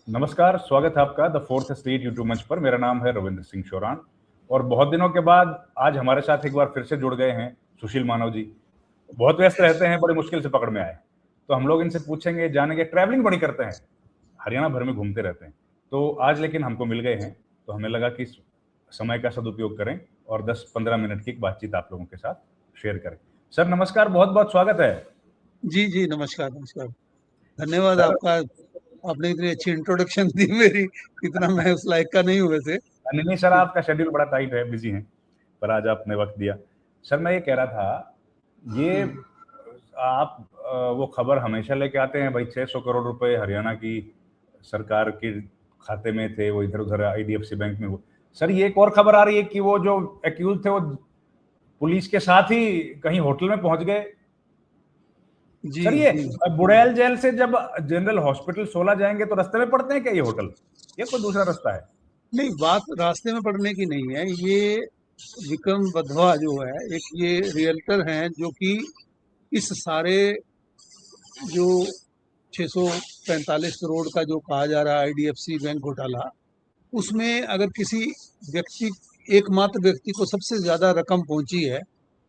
नमस्कार, स्वागत है आपका द फोर्थ स्टेट यूट्यूब मंच पर। मेरा नाम है रविंद्र सिंह शोरान और बहुत दिनों के बाद आज हमारे साथ एक बार फिर से जुड़ गए हैं सुशील मानव जी। बहुत व्यस्त रहते हैं, बड़ी मुश्किल से पकड़ में आए, तो हम लोग इनसे पूछेंगे, जानेंगे। ट्रैवलिंग बड़ी करते हैं, हरियाणा भर में घूमते रहते हैं, तो आज लेकिन हमको मिल गए हैं, तो हमें लगा कि समय का सदुपयोग करें और 10-15 मिनट की बातचीत आप लोगों के साथ शेयर करें। सर नमस्कार, बहुत बहुत स्वागत है। जी जी, नमस्कार नमस्कार। धन्यवाद सर आपका। आपने इतनी अच्छी इंट्रोडक्शन दी मेरी, इतना मैं उस लायक का नहीं हूँ वैसे। नहीं सर, आपका शेड्यूल बड़ा टाइट है, बिजी हैं, पर आज आपने वक्त दिया। सर मैं ये कह रहा था, ये आप वो खबर हमेशा लेके आते हैं भाई, 600 करोड़ रुपए हरियाणा की सरकार के खाते में थे, वो इधर उधर आईडीएफसी बैंक में। वो सर ये एक और खबर आ रही है कि वो जो एक्यूज थे वो पुलिस के साथ ही कहीं होटल में पहुंच गए। जी सर ये जी। बुड़ैल जेल से जब जनरल हॉस्पिटल 16 जाएंगे तो रास्ते में पड़ते हैं क्या ये होटल, या कोई दूसरा रास्ता है? नहीं, बात रास्ते में पड़ने की नहीं है। ये विक्रम वधवा जो है, एक ये रियल्टर हैं जो कि इस सारे जो 645 करोड़ का जो कहा जा रहा है आईडीएफसी बैंक घोटाला, उसमें अगर किसी व्यक्ति, एकमात्र व्यक्ति को सबसे ज्यादा रकम पहुंची है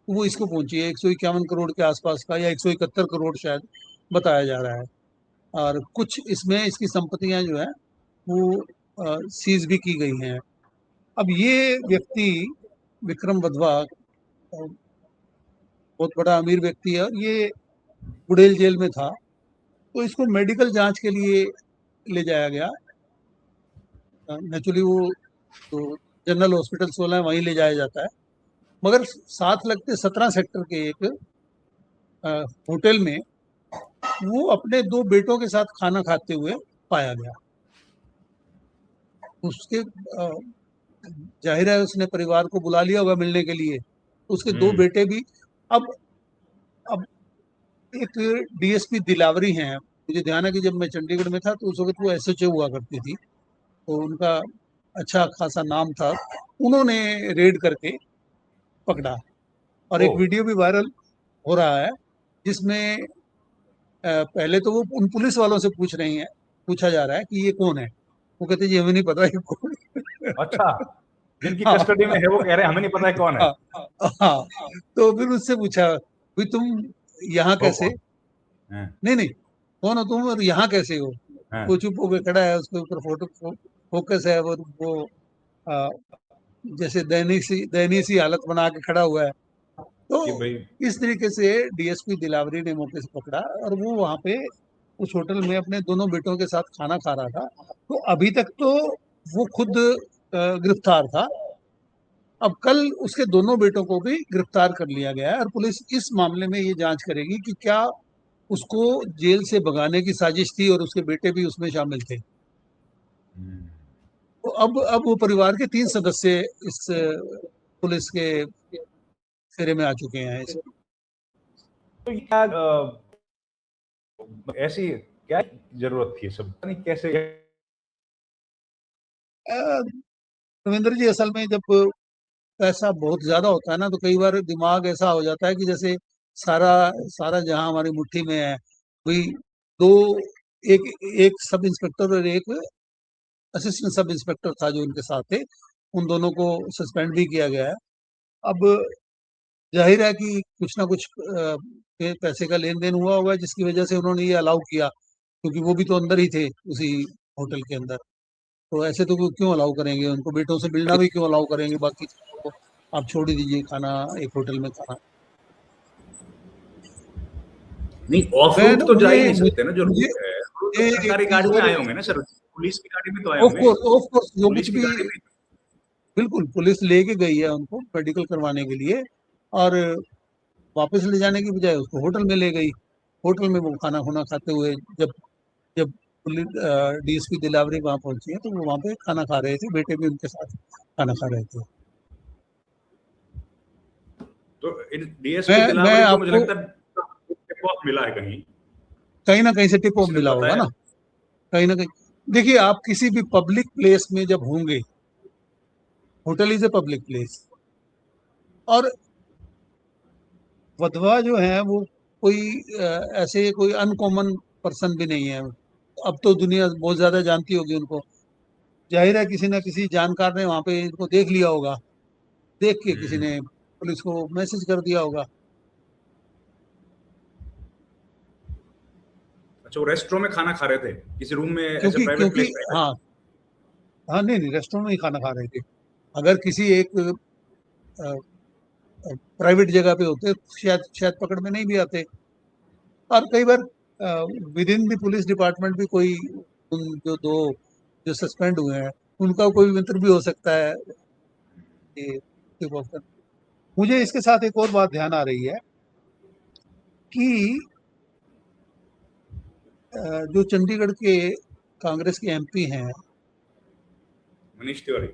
तो वो इसको पहुंची है। 151 करोड़ के आसपास का, या 171 करोड़ शायद बताया जा रहा है। और कुछ इसमें इसकी संपत्तियां जो है वो सीज भी की गई हैं। अब ये व्यक्ति विक्रम वधवा बहुत बड़ा अमीर व्यक्ति है, और ये बुड़ेल जेल में था, तो इसको मेडिकल जांच के लिए ले जाया गया। नेचुरली वो तो जनरल हॉस्पिटल 16 वहीं ले जाया जाता है, मगर साथ लगते 17 सेक्टर के एक होटल में वो अपने दो बेटों के साथ खाना खाते हुए पाया गया। उसके जाहिर है उसने परिवार को बुला लिया होगा मिलने के लिए। उसके दो बेटे भी। अब अब एक डीएसपी दिलावरी हैं, मुझे ध्यान है कि जब मैं चंडीगढ़ में था तो उस वक्त वो एसएचओ हुआ करती थी, तो उनका अच्छा खासा नाम था। उन्होंने रेड करके पकड़ा, और एक ओ, वीडियो भी वायरल हो रहा है जिसमें पहले तो वो उन पुलिस वालों से पूछा जा रहा है कि ये कौन है। वो कहते जी हमें नहीं पता ये कौन है। अच्छा, जिनकी हाँ कस्टडी में है वो कह रहे हैं हमें नहीं पता है कौन है। हाँ हाँ। तो फिर उससे पूछा, भाई तुम यहाँ हो कैसे? कौन? हैं, नहीं नहीं, कौन हो तुम और यहाँ कैसे हो? हैं, वो चुप होके खड़ा है, उसके ऊपर फोकस है, वो आ, जैसे दयनीय सी हालत बना के खड़ा हुआ है। तो कि भाई इस तरीके से डीएसपी दिलावरी ने मौके से पकड़ा, और वो वहां पे उस होटल में अपने दोनों बेटों के साथ खाना खा रहा था। तो अभी तक तो वो खुद गिरफ्तार था। अब कल उसके दोनों बेटों को भी गिरफ्तार कर लिया गया है, और पुलिस इस मामले में ये जांच करेगी कि क्या उसको जेल से भगाने की साजिश थी और उसके बेटे भी उसमें शामिल थे। तो अब वो परिवार के 3 सदस्य इस पुलिस के फेरे में आ चुके हैं। तो क्या ऐसी क्या जरूरत थी सब, नहीं कैसे? रविंद्र जी, असल में जब पैसा बहुत ज्यादा होता है ना, तो कई बार दिमाग ऐसा हो जाता है कि जैसे सारा सारा जहां हमारी मुट्ठी में है, वही दो, एक एक सब इंस्पेक्टर और एक असिस्टेंट सब इंस्पेक्टर था जो उनके साथ थे। उन दोनों को सस्पेंड भी किया गया है। अब जाहिर है कि कुछ ना कुछ पैसे का लेन देन हुआ होगा जिसकी वजह से उन्होंने ये अलाउ किया, क्योंकि वो भी तो अंदर ही थे उसी होटल के अंदर। तो ऐसे तो वो क्यों अलाउ करेंगे, उनको बेटों से मिलना भी क्यों अलाउ करेंगे? बाकी तो आप छोड़ ही दीजिए खाना, एक होटल में खाना। नहीं, ऑफ मैं रूट ना तो जा मुझे ही नहीं मुझे सकते ना, जो मुझे रूट है वो तो मुझे एक सरकारी चीज गाड़ी में और। आए होंगे ना सर, पुलिस की गाड़ी में तो आए ऑफ होंगे, कोर्स ऑफ कोर्स, जो पुलिस कुछ की भी, गाड़ी में। बिल्कुल पुलिस लेके गई है उनको मेडिकल करवाने के लिए, और वापस ले जाने की बजाय उसको होटल में ले गई। होटल में वो खाना खुना खाते हुए, जब जब पुलिस डीएसपी दिलावरी वहां पहुंची है, तो वो वहां पे खाना खा रहे थे, बेटे भी उनके साथ खाना खा रहे थे। तो डीएसपी मैं दिलावरी को मुझे आपको लगता है टिप ऑफ मिला है कहीं, कहीं ना कहीं से टिप ऑफ किसी ने मिला होगा बताया। ना, कहीं ना कहीं। देखिए, आप किसी भी पब्लिक प्लेस में जब होंगे, hotel is a public place, और वधवा जो है वो कोई ऐसे कोई अनकॉमन पर्सन भी नहीं है। अब तो दुनिया बहुत ज्यादा जानती होगी उनको। जाहिर है किसी ना किसी जानकार ने वहां पे इनको देख लिया होगा, देख के किसी ने पुलिस को मैसेज कर दिया होगा। अच्छा, वो रेस्टोरेंट में खाना खा रहे थे किसी रूम में, ऐसे क्योंकि प्राइवेट क्योंकि प्लेस में? हाँ, हाँ, नहीं नहीं, रेस्टोरेंट में ही खाना खा रहे थे। अगर किसी एक प्राइवेट जगह पे होते शायद शायद पकड़ में नहीं भी आते। और कई बार within the police department भी कोई उन जो दो जो सस्पेंड हुए हैं उनका कोई मित्र भी हो सकता है ये tip off करने। मुझे इसके साथ एक और बात ध्यान आ रही है कि जो चंडीगढ़ के कांग्रेस के एमपी हैं मनीष तिवारी।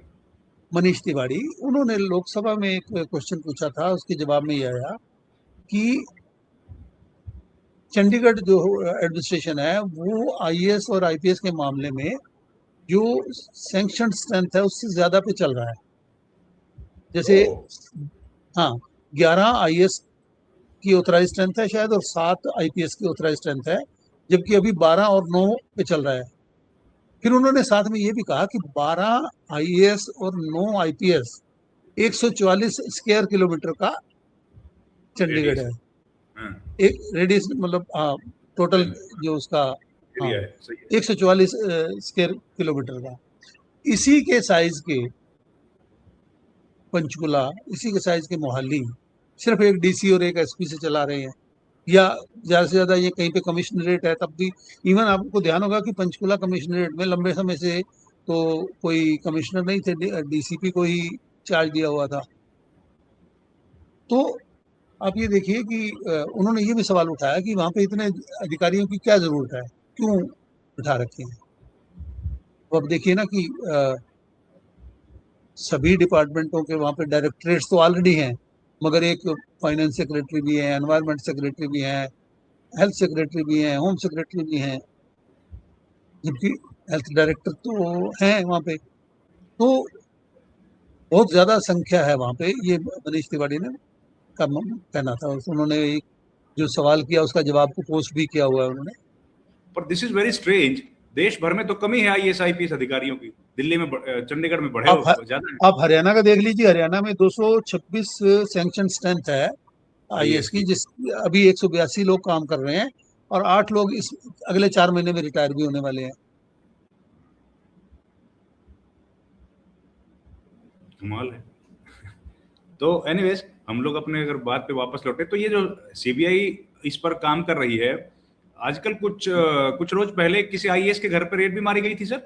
मनीष तिवारी, उन्होंने लोकसभा में एक क्वेश्चन पूछा था, उसके जवाब में ये आया कि चंडीगढ़ जो एडमिनिस्ट्रेशन है वो आईएएस और आईपीएस के मामले में जो सैंक्शन स्ट्रेंथ है उससे ज्यादा पे चल रहा है। जैसे हाँ, 11 आईएएस की ऑथराइज स्ट्रेंथ है शायद, और 7 आईपीएस की ऑथराइज स्ट्रेंथ है, जबकि अभी 12 और 9 पे चल रहा है। फिर उन्होंने साथ में ये भी कहा कि 12 आईएएस और 9 आईपीएस 144 स्क्वायर किलोमीटर का चंडीगढ़ है। एक रेडियस मतलब हाँ, टोटल जो उसका हाँ एरिया है, सही है। 144 स्क्वायर किलोमीटर का। इसी के साइज के पंचकुला, इसी के साइज के मोहाली सिर्फ एक डीसी और एक एसपी से चला रहे हैं, या ज्यादा से ज्यादा ये कहीं पे कमिश्नरेट है तब भी। इवन आपको ध्यान होगा कि पंचकुला कमिश्नरेट में लंबे समय से तो कोई कमिश्नर नहीं थे, डीसीपी को ही चार्ज दिया हुआ था। तो आप ये देखिए कि उन्होंने ये भी सवाल उठाया कि वहां पे इतने अधिकारियों की क्या जरूरत है, क्यों बिठा रखे हैं। तो अब देखिए ना कि सभी डिपार्टमेंटों के वहां पे डायरेक्टरेट्स तो ऑलरेडी हैं, मगर एक फाइनेंस सेक्रेटरी भी है, एनवायरमेंट सेक्रेटरी भी है, हेल्थ सेक्रेटरी भी है, होम सेक्रेटरी भी हैं, जबकि हेल्थ डायरेक्टर तो हैं वहाँ पे। तो बहुत ज्यादा संख्या है वहाँ पे। ये मनीष तिवारी ने का कहना था, उन्होंने एक जो सवाल किया उसका जवाब को पोस्ट भी किया हुआ है उन्होंने। पर दिस इज वेरी स्ट्रेंज, देश भर में तो कमी है आईएएस आईपीएस अधिकारियों की, दिल्ली में चंडीगढ़ में बढ़े आप ज्यादा है आप हरियाणा का देख लीजिए, हरियाणा में 226 सैंक्शन स्ट्रेंथ है आईएएस आईएएस की, की। जिस अभी 182 लोग काम कर रहे हैं, और 8 लोग इस अगले 4 महीने में रिटायर भी होने वाले हैं। कमाल है। तो एनीवेज, हम लोग अपने अगर बात पे वापस लौटे तो ये जो सीबीआई इस पर काम कर रही है, आजकल कुछ रोज पहले किसी आईएएस के घर पर रेड भी मारी गई थी सर।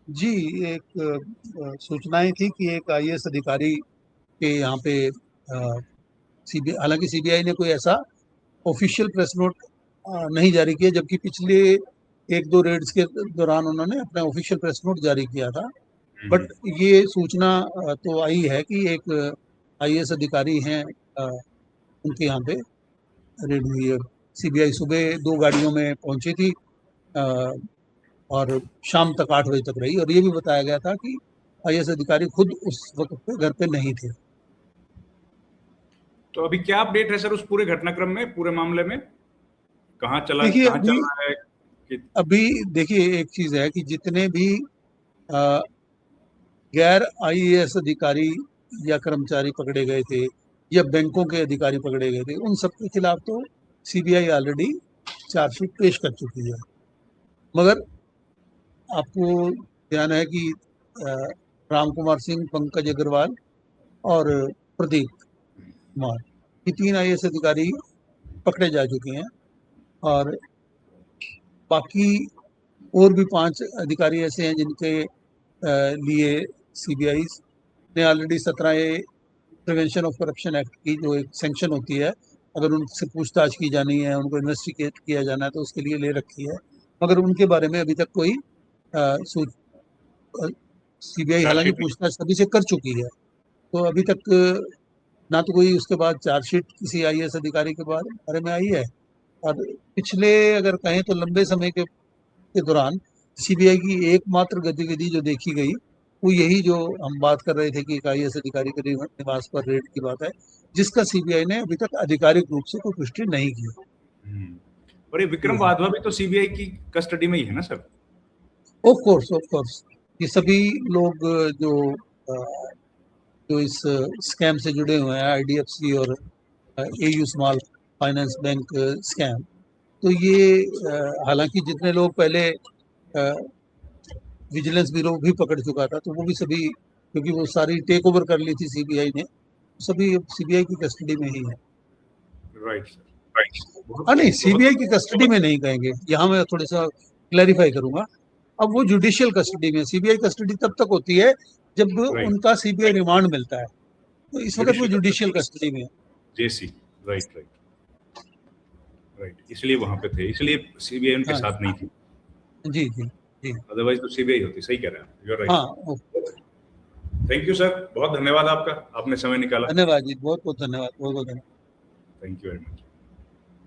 जी, एक सूचनाएं थी कि एक आईएएस अधिकारी के यहाँ पे सीबीआई, हालांकि सीबीआई ने कोई ऐसा ऑफिशियल प्रेस नोट नहीं जारी किया, जबकि पिछले 1-2 रेड्स के दौरान उन्होंने अपना ऑफिशियल प्रेस नोट जारी किया था। बट ये सूचना तो आई है कि एक आईएएस अधिकारी हैं, उनके यहाँ पे रेड हुई है। सीबीआई सुबह 2 गाड़ियों में पहुंची थी और शाम तक 8 बजे तक रही, और ये भी बताया गया था कि आईएएस अधिकारी खुद उस वक्त पे घर पे नहीं थे। तो अभी क्या अपडेट है सर उस पूरे घटनाक्रम में, पूरे मामले में? कहाँ चल देखिए रहा है अभी देखिए, एक चीज है कि जितने भी गैर आईएएस अधिकारी या कर्मचारी पकड़े गए थे या बैंकों के अधिकारी पकड़े गए थे, उन सबके खिलाफ तो सीबीआई ऑलरेडी चार्जशीट पेश कर चुकी है। मगर आपको ध्यान है कि राम कुमार सिंह, पंकज अग्रवाल और प्रदीप कुमार, ये 3 आईएएस अधिकारी पकड़े जा चुके हैं, और बाकी और भी 5 अधिकारी ऐसे हैं जिनके लिए सीबीआई ने already 17A prevention of corruption act की जो एक सैंक्शन होती है, अगर उनसे पूछताछ की जानी है, उनको इन्वेस्टिगेट किया जाना है, तो उसके लिए ले रखी है। मगर उनके बारे में अभी तक कोई सीबीआई हालांकि चार्जशीट? पूछताछ सभी से कर चुकी है, तो अभी तक ना तो कोई उसके बाद चार्जशीट किसी आईएएस अधिकारी के बारे में आई है। और पिछले अगर कहें तो लंबे समय के दौरान सीबीआई की एकमात्र गतिविधि जो देखी गई वो यही जो हम बात कर रहे थे कि एक आईएएस अधिकारी के निवास पर रेड की बात है, जिसका सीबीआई ने अभी तक आधिकारिक रूप से कोई पुष्टि नहीं की। और ये विक्रम वाधवा भी तो सीबीआई की कस्टडी में ही है ना सर? ऑफ कोर्स ये सभी लोग जो इस स्कैम से जुड़े हुए हैं, आईडीएफसी और AU small finance bank scam, तो ये हालांकि जितने लोग पहले विजिलेंस ब्यूरो भी पकड़ चुका था, तो वो भी सभी, क्योंकि वो सारी टेक ओवर कर ली थी सीबीआई ने, सभी सीबीआई की कस्टडी में ही है। Right sir. नहीं, सीबीआई की कस्टडी में नहीं कहेंगे, यहाँ मैं थोड़ा सा क्लैरिफाई करूंगा। अब वो जुडिशियल कस्टडी में, सीबीआई कस्टडी तब तक होती है जब उनका सीबीआई रिमांड मिलता है, तो इस वक्त वो जुडिशियल कस्टडी में है। जेसी, राइट, इसलिए वहां पे थे, इसलिए सीबीआई उनके साथ नहीं थी। जी, अदरवाइज तो सीबीआई होती। सही कह रहे हैं, यू आर राइट। हाँ। थैंक यू सर, बहुत धन्यवाद आपका, आपने समय निकाला। धन्यवाद जी, बहुत बहुत धन्यवाद, बहुत बहुत धन्यवाद। Thank you very much.